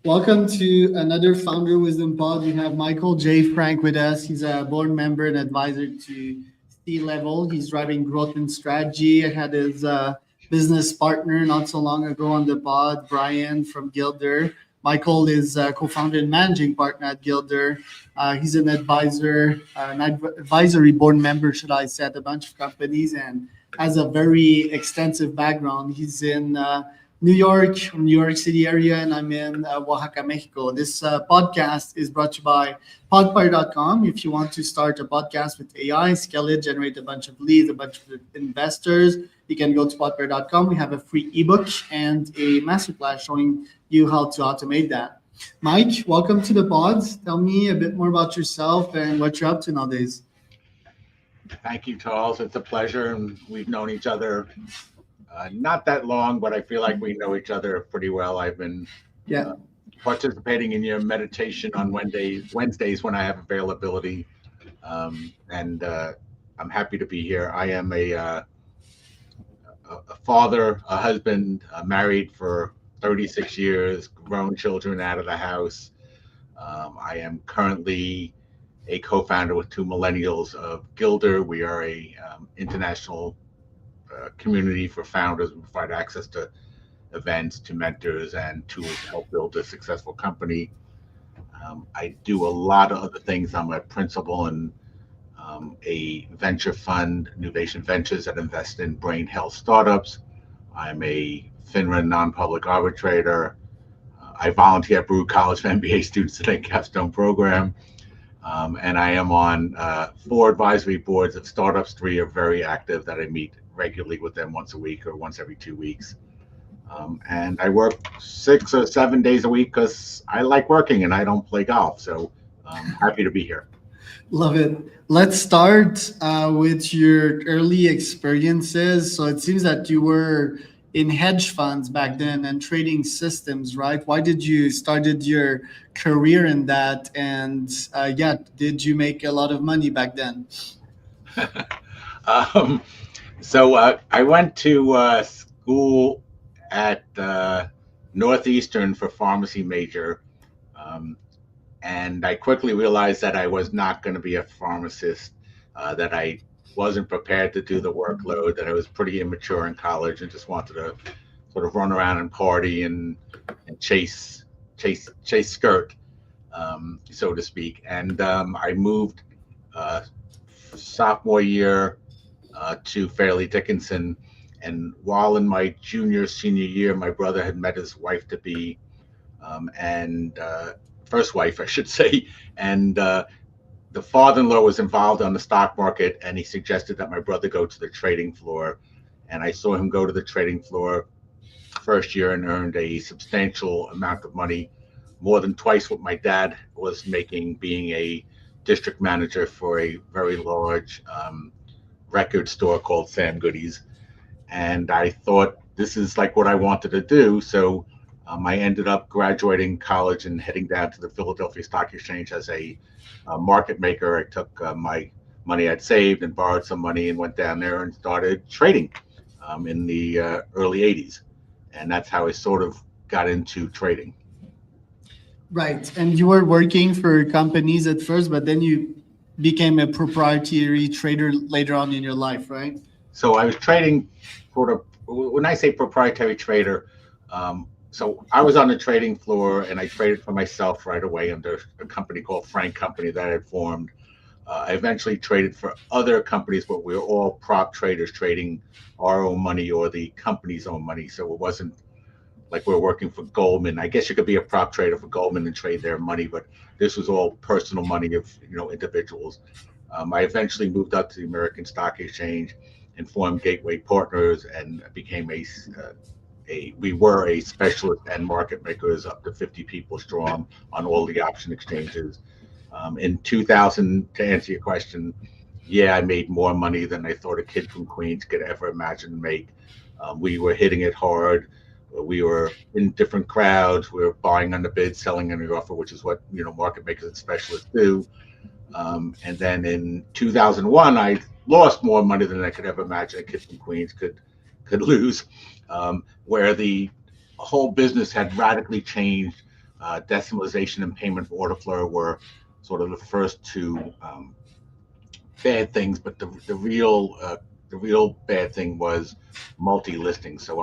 Welcome to another Founder Wisdom Pod. We have Michael J. Frank with us. He's a board member and advisor to C-Level. He's driving growth and strategy. I had his business partner not so long ago on the pod, Brian from Gildre. Michael is co-founder and managing partner at Gildre. He's an advisor, advisory board member, should I say, at a bunch of companies, and has a very extensive background. He's in New York City area, and I'm in Oaxaca, Mexico. This podcast is brought to you by podfire.com. If you want to start a podcast with AI, scale it, generate a bunch of leads, a bunch of investors, you can go to podfire.com. We have a free ebook and a masterclass showing you how to automate that. Mike, welcome to the pods. Tell me a bit more about yourself and what you're up to nowadays. Thank you, Charles. It's a pleasure, and we've known each other not that long, but I feel like we know each other pretty well. I've been participating in your meditation on Wednesdays when I have availability, and I'm happy to be here. I am a father, a husband, married for 36 years, grown children out of the house. I am currently a co-founder with two millennials of Gildre. We are a international community for founders. We provide access to events, to mentors, and tools to help build a successful company. I do a lot of other things. I'm a principal in a venture fund, Newvation Ventures, that invests in brain health startups. I'm a FINRA non-public arbitrator. I volunteer at Brew College for MBA students in a capstone program. And I am on 4 advisory boards of startups. 3 are very active that I meet regularly with them once a week or once every 2 weeks. And I work 6 or 7 days a week because I like working and I don't play golf. So I'm happy to be here. Love it. Let's start with your early experiences. So it seems that you were in hedge funds back then and trading systems, right? Why did you started your career in that? And did you make a lot of money back then? So I went to school at Northeastern for pharmacy major. And I quickly realized that I was not going to be a pharmacist, that I wasn't prepared to do the workload, that I was pretty immature in college and just wanted to sort of run around and party and chase skirt, so to speak. And I moved sophomore year to Fairleigh Dickinson. And while in my senior year, my brother had met his wife-to-be, and first wife, I should say, and the father-in-law was involved on the stock market, and he suggested that my brother go to the trading floor. And I saw him go to the trading floor first year and earned a substantial amount of money, more than twice what my dad was making, being a district manager for a very large record store called Sam Goody's. And I thought, this is like what I wanted to do. So I ended up graduating college and heading down to the Philadelphia Stock Exchange as a market maker. I took my money I'd saved and borrowed some money and went down there and started trading in the early 80s. And that's how I sort of got into trading. Right. And you were working for companies at first, but then you became a proprietary trader later on in your life, right? So I was trading when I say proprietary trader, so I was on the trading floor and I traded for myself right away under a company called Frank Company that I had formed. I eventually traded for other companies, but we were all prop traders trading our own money or the company's own money. So it wasn't like we're working for Goldman. I guess you could be a prop trader for Goldman and trade their money, but this was all personal money of individuals. I eventually moved up to the American Stock Exchange and formed Gateway Partners and became we were a specialist and market makers, up to 50 people strong on all the option exchanges. In 2000, to answer your question, I made more money than I thought a kid from Queens could ever imagine to make. We were hitting it hard. We were in different crowds. We were buying on the bid, selling on the offer, which is what market makers and specialists do. And then in 2001, I lost more money than I could ever imagine a kid from Queens could lose, where the whole business had radically changed decimalization and payment for order flow were sort of the first two bad things, but the real bad thing was multi-listing. So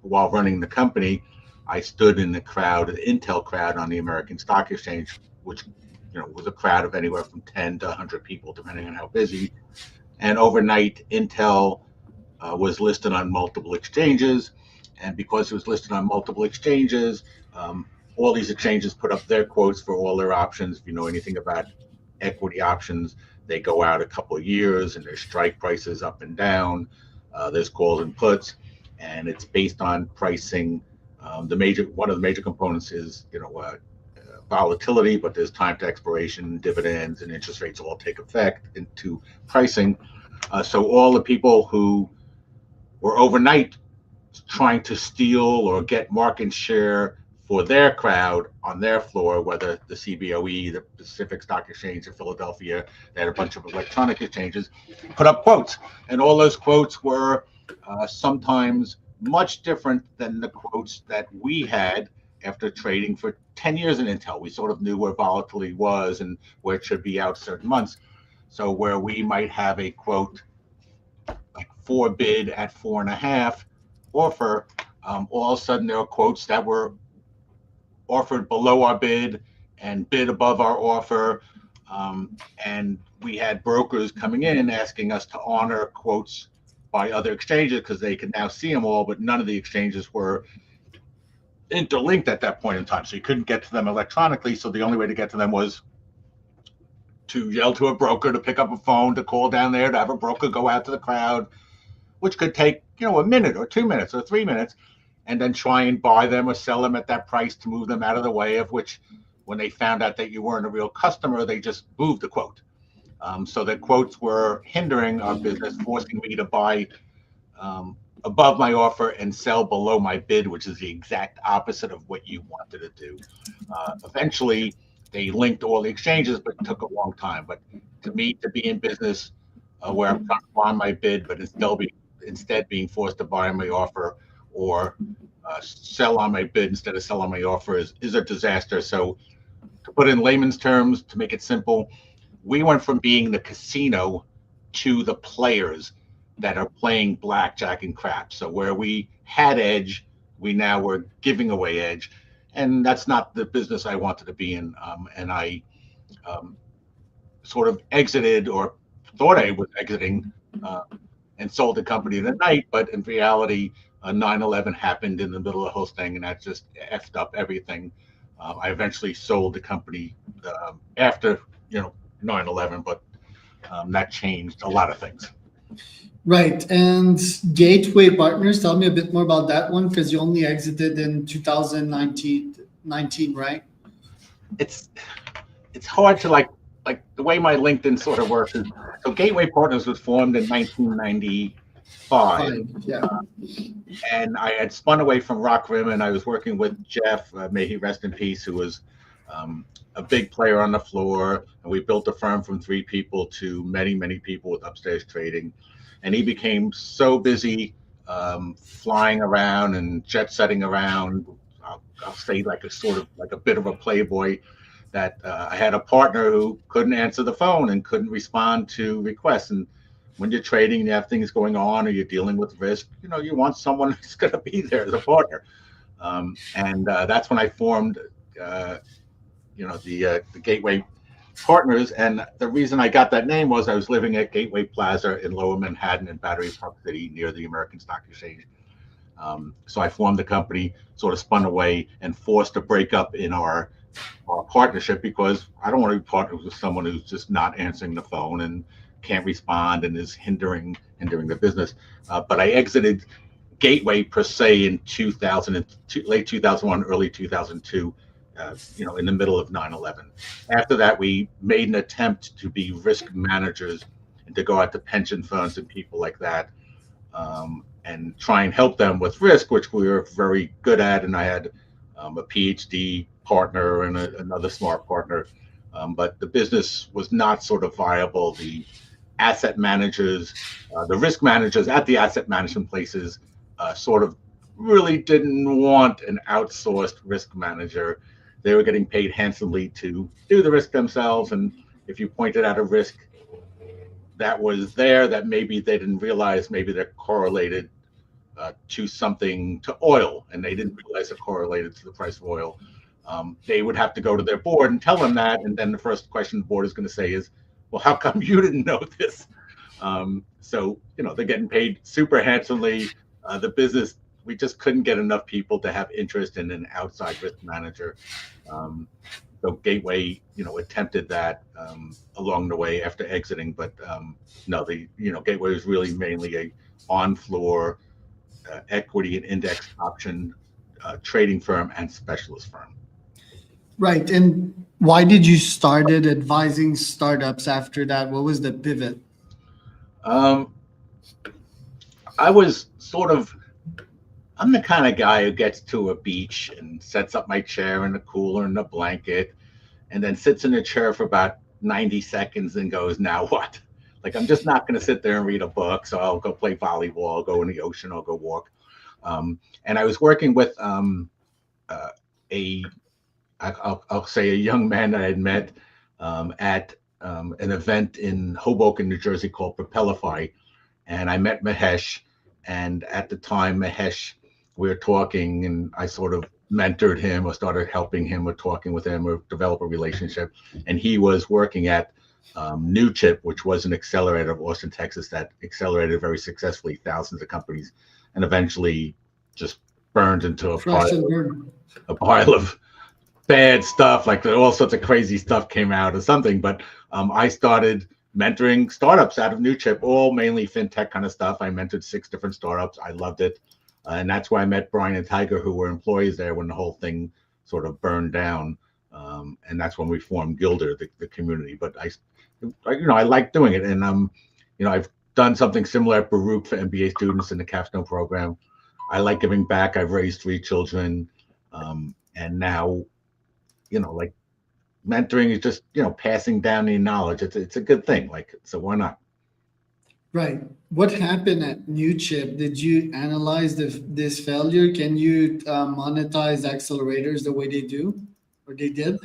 while running the company, I stood in the crowd, the Intel crowd on the American Stock Exchange, which was a crowd of anywhere from 10 to 100 people, depending on how busy. And overnight, Intel was listed on multiple exchanges, and because it was listed on multiple exchanges, all these exchanges put up their quotes for all their options. If you know anything about equity options, they go out a couple of years and there's strike prices up and down. There's calls and puts, and it's based on pricing. One of the major components is volatility, but there's time to expiration, dividends, and interest rates all take effect into pricing. So all the people who were overnight trying to steal or get market share for their crowd on their floor, whether the CBOE, the Pacific Stock Exchange in Philadelphia, they had a bunch of electronic exchanges, put up quotes. And all those quotes were sometimes much different than the quotes that we had after trading for 10 years in Intel. We sort of knew where volatility was and where it should be out certain months. So where we might have a quote like 4 bid at 4.5 offer, all of a sudden there were quotes that were offered below our bid and bid above our offer. And we had brokers coming in asking us to honor quotes by other exchanges because they could now see them all, but none of the exchanges were interlinked at that point in time. So you couldn't get to them electronically. So the only way to get to them was to yell to a broker, to pick up a phone, to call down there, to have a broker go out to the crowd, which could take, a minute or 2 minutes or 3 minutes, and then try and buy them or sell them at that price to move them out of the way, of which when they found out that you weren't a real customer, they just moved the quote. So the quotes were hindering our business, forcing me to buy above my offer and sell below my bid, which is the exact opposite of what you wanted to do. Eventually, they linked all the exchanges, but it took a long time. But to me, to be in business where I'm trying to buy my bid, but instead being forced to buy my offer or sell on my bid instead of sell on my offer is a disaster. So to put it in layman's terms, to make it simple, we went from being the casino to the players that are playing blackjack and crap. So where we had edge, we now were giving away edge. And that's not the business I wanted to be in. And I sort of exited, or thought I was exiting, and sold the company that night. But in reality, 9/11 happened in the middle of the whole thing, and that just effed up everything. I eventually sold the company after 9/11, but that changed a lot of things. Right. And Gateway Partners, tell me a bit more about that one, because you only exited in 2019, right? It's hard to like the way my LinkedIn sort of works is, so Gateway Partners was formed in 1995. Yeah. And I had spun away from Rock Rim, and I was working with Jeff, may he rest in peace, who was a big player on the floor. And we built a firm from 3 people to many, many people with upstairs trading. And he became so busy flying around and jet setting around, I'll say like a bit of a playboy, that I had a partner who couldn't answer the phone and couldn't respond to requests. And when you're trading, you have things going on, or you're dealing with risk, you want someone who's going to be there as a partner. And that's when I formed, the Gateway Partners. And the reason I got that name was I was living at Gateway Plaza in Lower Manhattan in Battery Park City near the American Stock Exchange. So I formed the company, sort of spun away, and forced a breakup in our partnership, because I don't want to be partners with someone who's just not answering the phone and can't respond and is hindering the business. But I exited Gateway per se in 2002, late 2001, early 2002. In the middle of 9/11. After that, we made an attempt to be risk managers and to go out to pension funds and people like that, and try and help them with risk, which we were very good at. And I had a PhD partner and another smart partner, but the business was not sort of viable. The asset managers, the risk managers at the asset management places sort of really didn't want an outsourced risk manager. they were getting paid handsomely to do the risk themselves. And if you pointed out a risk that was there that maybe they didn't realize, maybe they're correlated to something, to oil, and they didn't realize it correlated to the price of oil, they would have to go to their board and tell them that. And then the first question the board is going to say is, well, how come you didn't know this? So, they're getting paid super handsomely. The business, we just couldn't get enough people to have interest in an outside risk manager. So Gateway, attempted that along the way after exiting, but no, Gateway was really mainly a on-floor equity and index option trading firm and specialist firm. Right. And why did you started advising startups after that? What was the pivot? I was I'm the kind of guy who gets to a beach and sets up my chair and the cooler and the blanket and then sits in the chair for about 90 seconds and goes, now what? Like, I'm just not going to sit there and read a book. So I'll go play volleyball, I'll go in the ocean, I'll go walk. And I was working with I'll say a young man that I had met at an event in Hoboken, New Jersey called Propellify. And I met Mahesh. And at the time, Mahesh, we were talking and I sort of mentored him or started helping him or talking with him or develop a relationship. And he was working at Newchip, which was an accelerator of Austin, Texas, that accelerated very successfully thousands of companies and eventually just burned into a pile of bad stuff, like all sorts of crazy stuff came out or something. But I started mentoring startups out of Newchip, all mainly fintech kind of stuff. I mentored 6 different startups. I loved it. And that's where I met Brian and Tiger, who were employees there when the whole thing sort of burned down. And that's when we formed Gildre, the community. But I like doing it. And, I've done something similar at Baruch for MBA students in the capstone program. I like giving back. I've raised 3 children. And now, like mentoring is just, passing down the knowledge. It's a good thing. So why not? Right. What happened at Newchip? Did you analyze this failure? Can you monetize accelerators the way they do, or they did?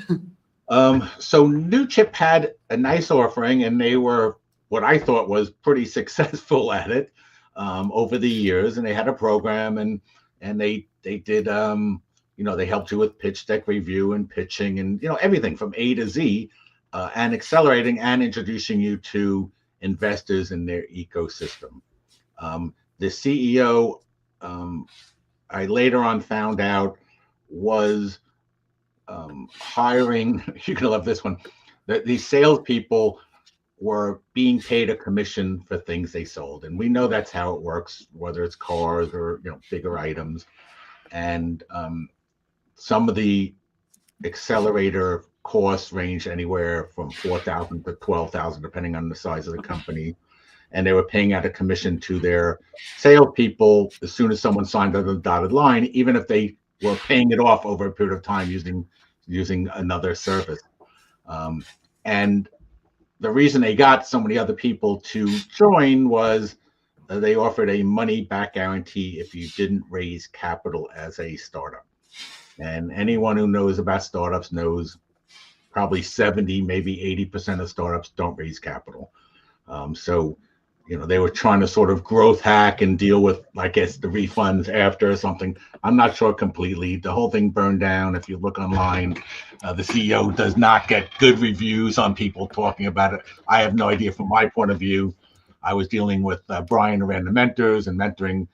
So Newchip had a nice offering, and they were what I thought was pretty successful at it over the years. And they had a program, and they did they helped you with pitch deck review and pitching and everything from A to Z, and accelerating and introducing you to investors in their ecosystem. The CEO, I later on found out, was hiring, you're gonna love this one, these salespeople were being paid a commission for things they sold. And we know that's how it works, whether it's cars or bigger items. And some of the accelerator costs range anywhere from $4,000 to $12,000, depending on the size of the company. And they were paying out a commission to their salespeople as soon as someone signed on the dotted line, even if they were paying it off over a period of time using another service. And the reason they got so many other people to join was they offered a money back guarantee if you didn't raise capital as a startup. And anyone who knows about startups knows probably 70, maybe 80% of startups don't raise capital. So, they were trying to sort of growth hack and deal with, I guess, the refunds after or something. I'm not sure completely. The whole thing burned down. If you look online, the CEO does not get good reviews on people talking about it. I have no idea from my point of view. I was dealing with Brian, who ran the mentors and mentoring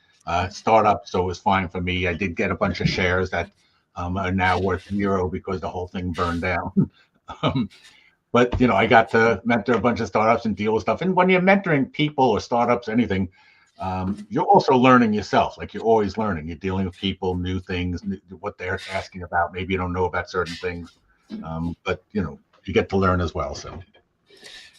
startups, so it was fine for me. I did get a bunch of shares that are now worth 0 because the whole thing burned down. But I got to mentor a bunch of startups and deal with stuff. And when you're mentoring people or startups, anything, you're also learning yourself. Like, you're always learning. You're dealing with people, new things, what they're asking about. Maybe you don't know about certain things, but you get to learn as well. So.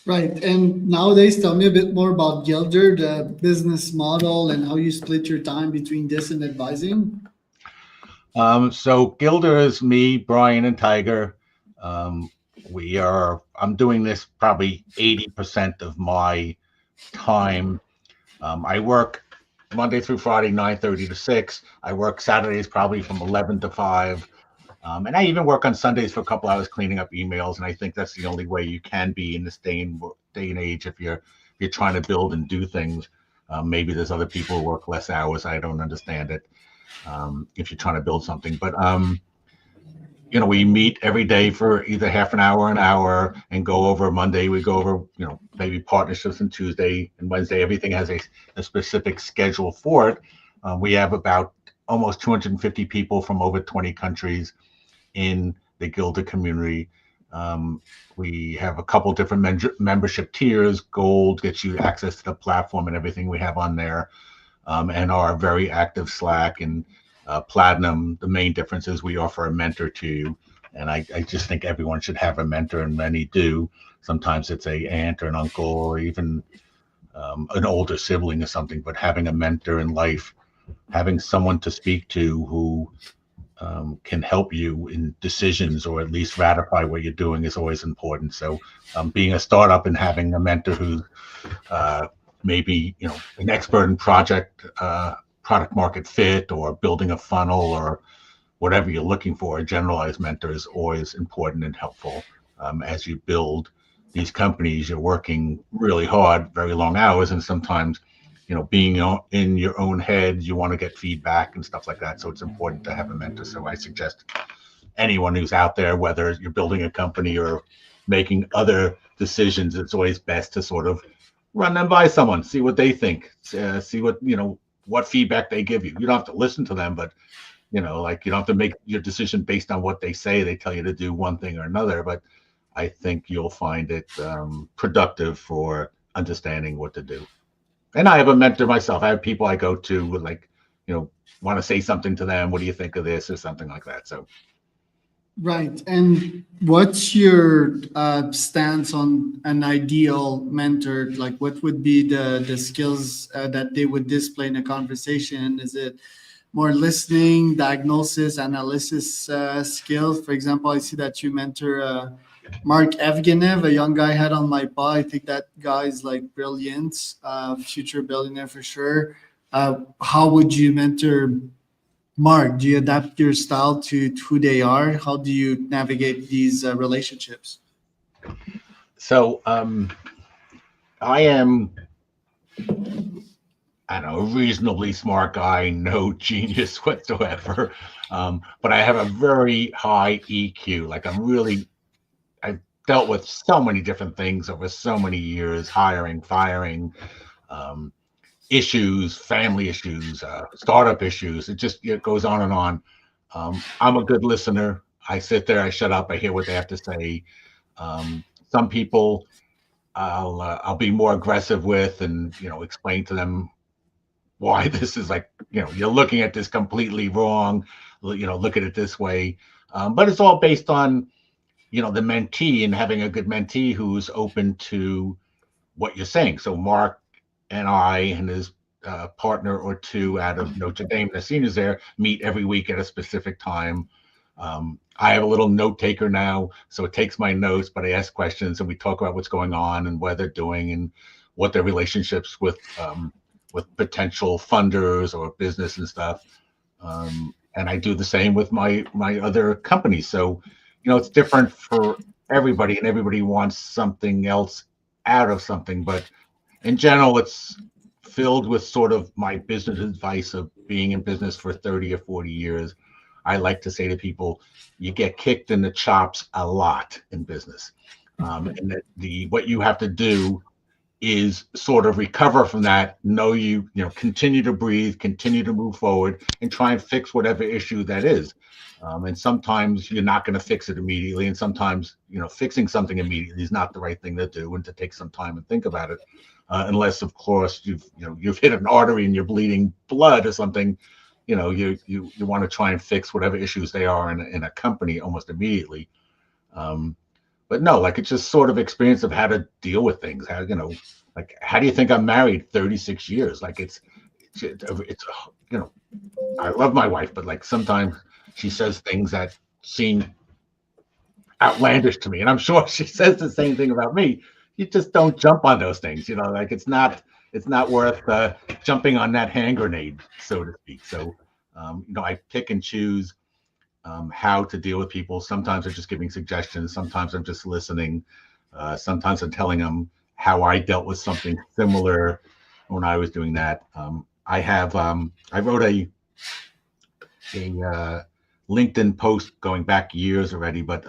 Right. And nowadays, tell me a bit more about Gildre, the business model, and how you split your time between this and advising. So Gildre is me, Brian, and Tiger. I'm doing this probably 80% of my time. I work Monday through Friday, 9:30 to 6. I work Saturdays probably from 11 to 5. And I even work on Sundays for a couple hours cleaning up emails. And I think that's the only way you can be in this day and age if you're trying to build and do things. Maybe there's other people who work less hours. I don't understand it. If you're trying to build something, but we meet every day for either half an hour and go over. Monday we go over, maybe partnerships, and Tuesday and Wednesday, everything has a specific schedule for it. We have about almost 250 people from over 20 countries in the Gildre community. We have a couple different membership tiers. Gold gets you access to the platform and everything we have on there, and our very active Slack. And Platinum, the main difference is we offer a mentor to you. And I just think everyone should have a mentor, and many do. Sometimes it's a aunt or an uncle or even an older sibling or something, but having a mentor in life, having someone to speak to who can help you in decisions or at least ratify what you're doing is always important. So being a startup and having a mentor who's maybe an expert in product market fit or building a funnel or whatever you're looking for, a generalized mentor is always important and helpful. As you build these companies, you're working really hard, very long hours, and sometimes being in your own head, you want to get feedback and stuff like that. So it's important to have a mentor. So I suggest anyone who's out there, whether you're building a company or making other decisions, it's always best to sort of run them by someone, see what they think, see what feedback they give you. You don't have to listen to them, but you don't have to make your decision based on what they say. They tell you to do one thing or another, but I think you'll find it productive for understanding what to do. And I have a mentor myself. I have people I go to with want to say something to them. What do you think of this or something like that? So. Right. And what's your stance on an ideal mentor? Like, what would be the skills that they would display in a conversation? Is it more listening, diagnosis, analysis skills? For example, I see that you mentor Mark Evgenev, a young guy I had on my pod. I think that guy's like brilliant, future billionaire for sure. How would you mentor Mark? Do you adapt your style to who they are? How do you navigate these relationships? So I am, a reasonably smart guy, no genius whatsoever, but I have a very high EQ. Like I've dealt with so many different things over so many years, hiring, firing, issues, family issues, startup issues. It goes on and on. I'm a good listener. I sit there, I shut up, I hear what they have to say. Some people I'll be more aggressive with and, explain to them why this is you're looking at this completely wrong. Look at it this way. But it's all based on, the mentee and having a good mentee who's open to what you're saying. So Mark and I and his partner or two out of Notre Dame, the seniors there, meet every week at a specific time. I have a little note taker now, so it takes my notes, but I ask questions and we talk about what's going on and what they're doing and what their relationships with potential funders or business and stuff. And I do the same with my other companies. So, it's different for everybody and everybody wants something else out of something, but in general, it's filled with sort of my business advice of being in business for 30 or 40 years. I like to say to people, you get kicked in the chops a lot in business. And that what you have to do is sort of recover from that, continue to breathe, continue to move forward and try and fix whatever issue that is. And sometimes you're not going to fix it immediately. And sometimes, fixing something immediately is not the right thing to do and to take some time and think about it. Unless, of course, you've hit an artery and you're bleeding blood or something, you want to try and fix whatever issues they are in a company almost immediately. But no, it's just sort of experience of how to deal with things. How, how do you think I'm married 36 years? It's I love my wife, but sometimes she says things that seem outlandish to me. And I'm sure she says the same thing about me. You just don't jump on those things, it's not worth jumping on that hand grenade, so to speak. So, I pick and choose how to deal with people. Sometimes I'm just giving suggestions. Sometimes I'm just listening. Sometimes I'm telling them how I dealt with something similar when I was doing that. I wrote a LinkedIn post going back years already, but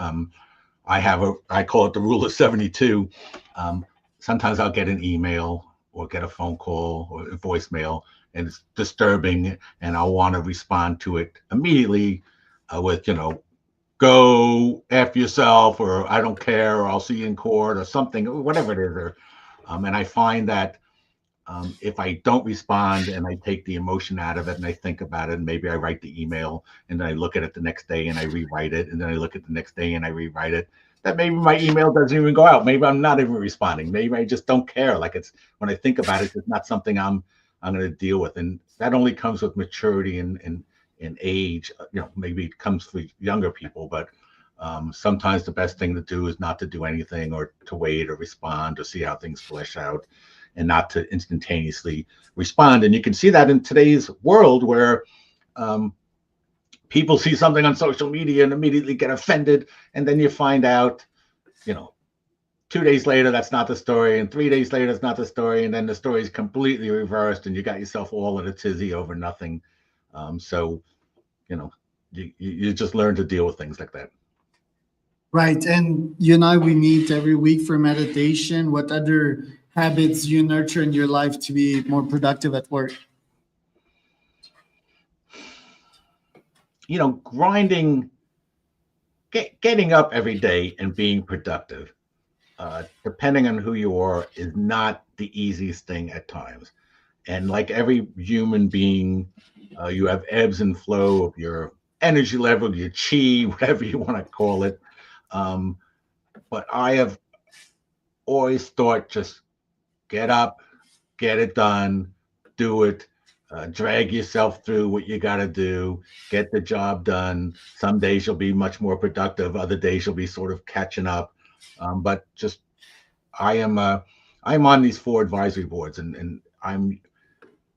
I call it the rule of 72. Sometimes I'll get an email or get a phone call or a voicemail, and it's disturbing, and I'll want to respond to it immediately with, go F yourself, or I don't care, or I'll see you in court, or something, whatever it is. And I find that if I don't respond and I take the emotion out of it and I think about it, and maybe I write the email and then I look at it the next day and I rewrite it, and then I look at the next day and I rewrite it, that maybe my email doesn't even go out. Maybe I'm not even responding. Maybe I just don't care. Like, it's, when I think about it, it's not something I'm going to deal with. And that only comes with maturity and age. Maybe it comes for younger people, but sometimes the best thing to do is not to do anything, or to wait or respond or see how things flesh out, and not to instantaneously respond. And you can see that in today's world, where people see something on social media and immediately get offended, and then you find out, 2 days later that's not the story, and 3 days later it's not the story, and then the story is completely reversed, and you got yourself all in a tizzy over nothing. So you just learn to deal with things like that. Right. And you and I, we meet every week for meditation. What other habits you nurture in your life to be more productive at work? Grinding, getting up every day and being productive, depending on who you are, is not the easiest thing at times. And like every human being, you have ebbs and flow of your energy level, your chi, whatever you want to call it. But I have always thought, just get up, get it done, do it, drag yourself through what you got to do, get the job done. Some days you'll be much more productive. Other days you'll be sort of catching up. But just, I'm on these 4 advisory boards, and I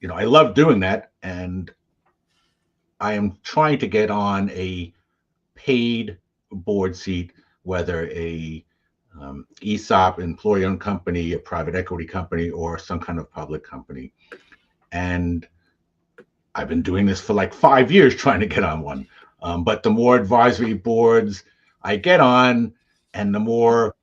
love doing that. And I am trying to get on a paid board seat, whether a ESOP, employee-owned company, a private equity company, or some kind of public company. And I've been doing this for like 5 years, trying to get on one. But the more advisory boards I get on, and the more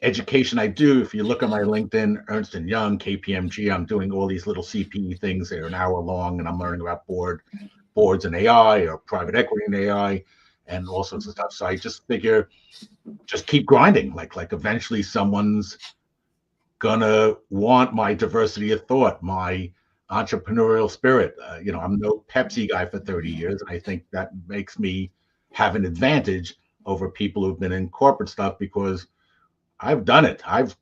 education I do, if you look at my LinkedIn, Ernst & Young, KPMG, I'm doing all these little CPE things that are an hour long, and I'm learning about boards and AI, or private equity and AI, and all sorts of stuff. So I just figure, just keep grinding. Like eventually someone's gonna want my diversity of thought, my entrepreneurial spirit. I'm no Pepsi guy for 30 years, and I think that makes me have an advantage over people who've been in corporate stuff, because I've done it. I've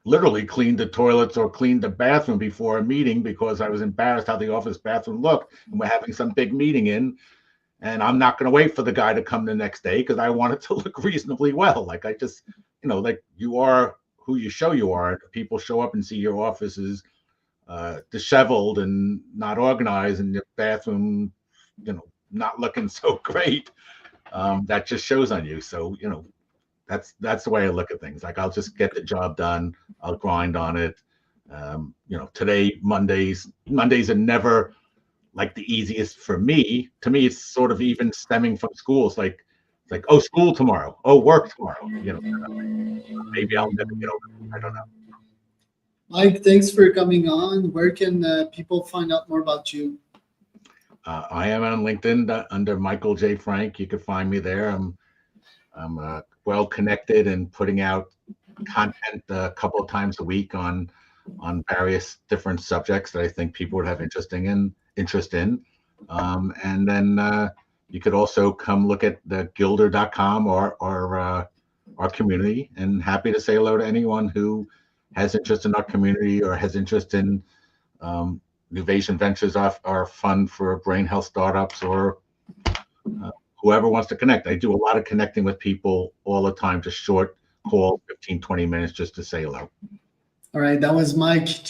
literally cleaned the toilets or cleaned the bathroom before a meeting because I was embarrassed how the office bathroom looked, and we're having some big meeting in, and I'm not going to wait for the guy to come the next day because I want it to look reasonably well. Like, I just, like, you are who you show you are. People show up and see your office is disheveled and not organized, and your bathroom, not looking so great. That just shows on you. So, that's the way I look at things. Like, I'll just get the job done. I'll grind on it. Today, Mondays are never like the easiest for me. To me, it's sort of even stemming from school. It's like, oh, school tomorrow. Oh, work tomorrow. Maybe I'll never get over it. I don't know. Mike, thanks for coming on. Where can people find out more about you? I am on LinkedIn under Michael J. Frank. You can find me there. I'm well connected and putting out content a couple of times a week on various different subjects that I think people would have interest in. And then you could also come look at the Gildre.com or our community, and happy to say hello to anyone who has interest in our community or has interest in Newvation Ventures, our fund for brain health startups, or whoever wants to connect. I do a lot of connecting with people all the time, just short call, 15, 20 minutes, just to say hello. All right, that was Mike.